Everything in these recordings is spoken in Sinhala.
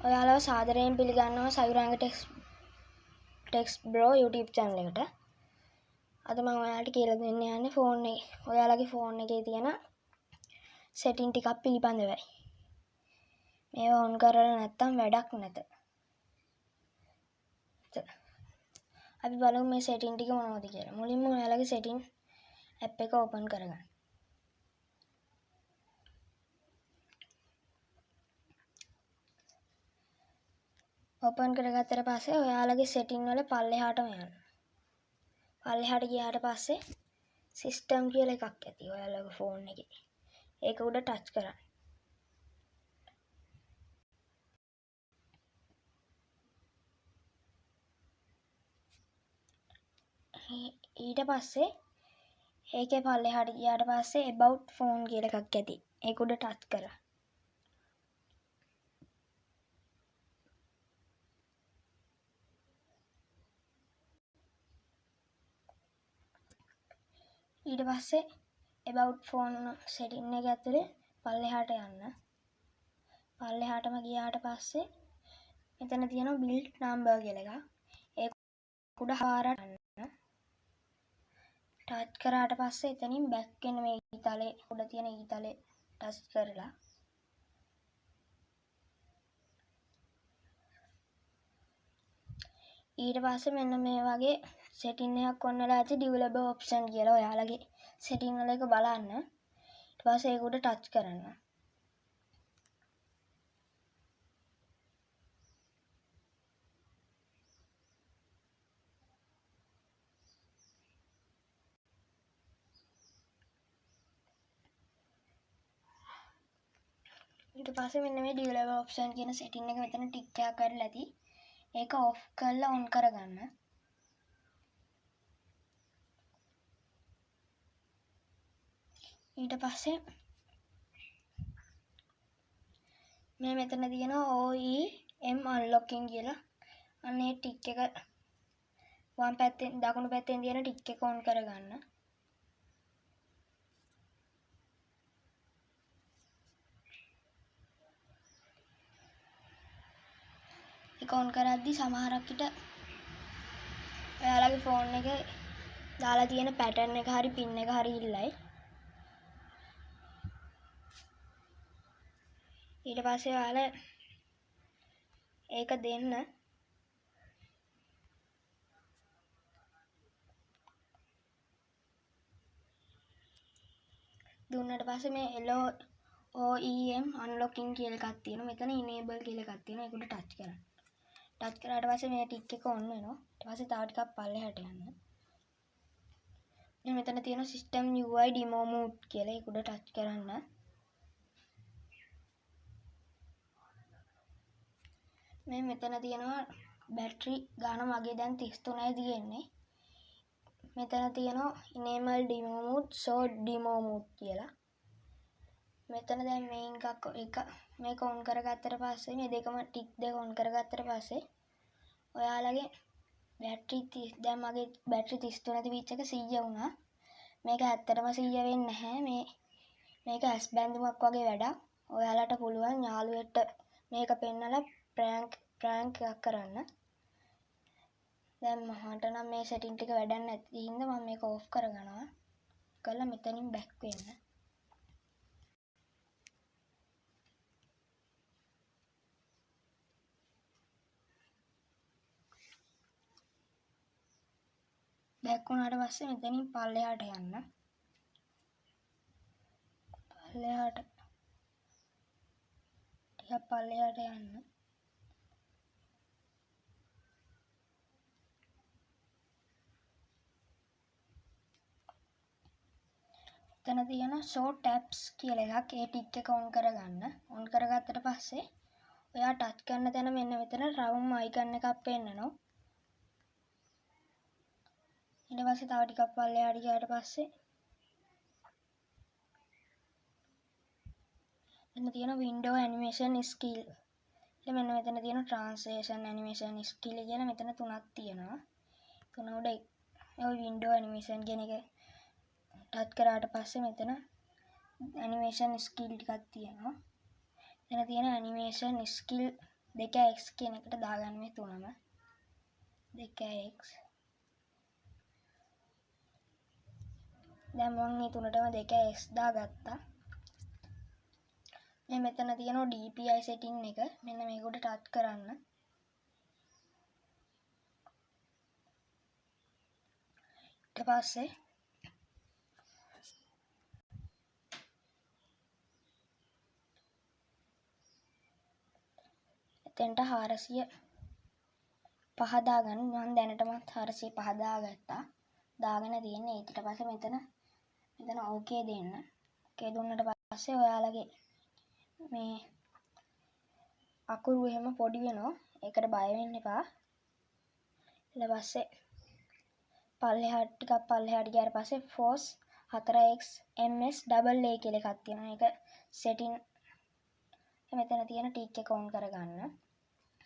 ඔයාලව සාදරයෙන් පිළිගන්නවා සයුරංග ටෙක්ස් බ්‍රෝ YouTube channel එකට. අද මම ඔයාලට කියලා දෙන්න යන්නේ ෆෝන් එක. ඔයාලගේ ෆෝන් එකේ තියෙන setting ටිකක් පිළිබඳවයි. මේවා on කරලා නැත්තම් වැඩක් නැත. අපි බලමු මේ setting ටික මොනවද කියලා. මුලින්ම ඔයාලගේ setting app එක open කරගන්න. ඕපන් කරගත්තට පස්සේ ඔයාලගේ setting වල පල්ලෙහාටම යන්න. පල්ලෙහාට ගියාට පස්සේ system කියලා එකක් ඇති ඔයාලගේ ෆෝන් එකේ. ඒක උඩ ටච් කරන්න. ඊට පස්සේ ඒකේ පල්ලෙහාට ගියාට පස්සේ about phone කියලා එකක් ඇති. ඒක උඩ ටච් කරන්න. ඊට පස්සේ about phone setting එක ඇතුලේ පල්ලෙහාට යන්න. පල්ලෙහාටම ගියාට පස්සේ මෙතන තියෙනවා build number කියලා එකක්. ඒක උඩ හාරට යන්න. ටච් කරාට පස්සේ එතනින් back වෙන මේ ඊතලේ උඩ තියෙන ඊතලේ ටච් කරලා ඊට පස්සේ මෙන්න මේ වගේ setting එකක් on වෙලා ඇති developer option කියලා ඔයාලගේ setting වල එක බලන්න. ඊට පස්සේ ඒක උඩ ටච් කරන්න. ඊට පස්සේ මෙන්න මේ developer option කියන setting එක මෙතන ටික් එකක් කරලා ඇති. ඒක off කරලා on කරගන්න. ඊට පස්සේ මේ මෙතන තියෙන OEM unlocking කියලා අනේ ටික් එක වම් පැත්තෙන් දකුණු පැත්තෙන් තියෙන ටික් එක on කරගන්න. ඒක on කරද්දි සමහරක් විට ඔයාලගේ ෆෝන් එකේ දාලා තියෙන pattern එක හරි pin එක හරි ඉල්ලයි. ඊට පස්සේ ඔයාලා ඒක දෙන්න. දුන්නට පස්සේ මේ OEM unlocking කියලා එකක් තියෙනවා. මෙතන enable කියලා එකක් තියෙනවා. ඒක උඩ ටච් කරන්න. ටච් කරාට පස්සේ මේ ටික් එක on වෙනවා. ඊට පස්සේ තව ටිකක් පල්ලෙහාට යන්න. දැන් මෙතන තියෙන system UI demo mode කියලා ඒක උඩ ටච් කරන්න. මේ මෙතන තියෙනවා බැටරි ගාන මගේ දැන් 33යි තියෙන්නේ. මෙතන තියෙනවා enable demo mode show demo mode කියලා. මෙතන දැන් මේන් එක මේක on කරගත්තට පස්සේ මේ දෙකම ටික් දෙක on කරගත්තට පස්සේ ඔයාලගේ බැටරි දැන් මගේ බැටරි 33 තිබිච්ච එක 100 වුණා. මේක ඇත්තටම 100 වෙන්නේ නැහැ. මේක ඇස් බැඳුමක් වගේ වැඩක්. ඔයාලට පුළුවන් යාළුවෙක්ට මේක පෙන්නලා ප්‍රෑන්ක් එකක් කරන්න. දැන් මට නම් මේ setting ටික වැඩක් නැති හින්දා මම මේක off කරගනවා. කරලා මෙතනින් back වෙන්න. back වුණාට පස්සේ මෙතනින් පල්ලෙහාට යන්න. පල්ලෙහාට ටිකක් පල්ලෙහාට යන්න. එතන තියෙන show tabs කියලා එකක්. ඒ ටික් එක on කරගන්න. on කරගත්තට පස්සේ ඔයා ටච් කරන තැන මෙන්න මෙතන round icon එකක් පෙන්නනවා. ඊට පස්සේ තව ටිකක් පල්ලෙහාට ගියාට පස්සේ මෙන්න තියෙන window animation skill. ඊට මෙන්න මෙතන තියෙන translation animation skill කියලා මෙතන තුනක් තියෙනවා. තුන උඩ ඔය window animation කියන එක ටච් කරාට පස්සේ මෙතන animation skill ටිකක් තියෙනවා. එතන තියෙන animation skill 2x කියන එකට දාගන්න මේ තුනම 2x. දැන් මම මේ තුනටම 2x දාගත්තා. මේ මෙතන තියෙනවා DPI setting එක. මෙන්න මේක උඩ ටච් කරන්න. ඊට පස්සේ එතෙන්ට 405 දාගන්න. මම දැනටමත් 405 දාගත්තා. දාගෙන තියෙන්නේ. ඊට පස්සේ මෙතන ඕකේ දෙන්න. ඕකේ දුන්නට පස්සේ ඔයාලගේ මේ අකුරු එහෙම පොඩි වෙනවා. ඒකට බය වෙන්න එපා. ඊට පස්සේ පල්ලෙහාට ටිකක් පල්ලෙහාට ගියාට පස්සේ force 4x ms double a කියලා එකක් තියෙනවා. ඒක setting මෙතන තියෙන ටික් එක ඔන් කරගන්න.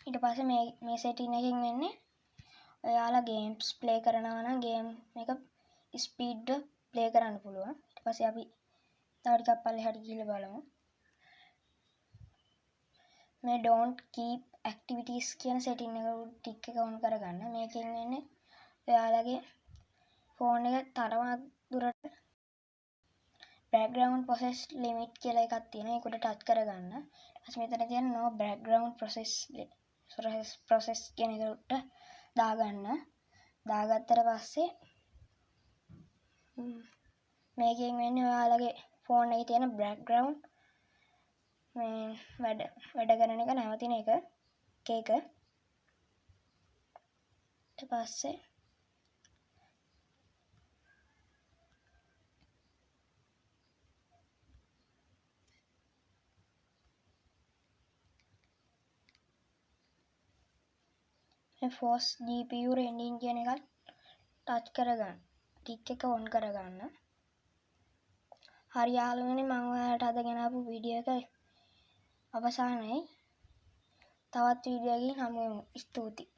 ඊට පස්සේ මේ setting එකෙන් වෙන්නේ ඔයාලා games play කරනවා නම් game එක speed play කරන්න පුළුවන්. ඊට පස්සේ අපි තව ටිකක් පල්ලෙහාට ගිහලා බලමු. මේ don't keep activities කියන setting එක ටික් එක ඔන් කරගන්න. මේකෙන් වෙන්නේ ඔයාලගේ ෆෝන් එක තරමක් දුරට background process limit කියලා එකක් තියෙනවා. ඒක උඩ ටච් කරගන්න. ඊට මෙතන තියෙන no background process කියන එක උඩ දාගන්න. දාගත්තට පස්සේ මේකෙන් වෙන්නේ ඔයාලගේ ෆෝන් එකේ තියෙන background මේ වැඩ කරන එක නැවතින එක ඊට පස්සේ force GPU rendering කියන එකත් ටච් කරගන්න. ටික් එක ඔන් කරගන්න. හරි යාළුවනේ මම ඔයාලට අද ගෙනාවු වීඩියෝ එක අවසానයි. තවත් වීඩියෝ එකකින් හමු වෙමු. ස්තුතියි.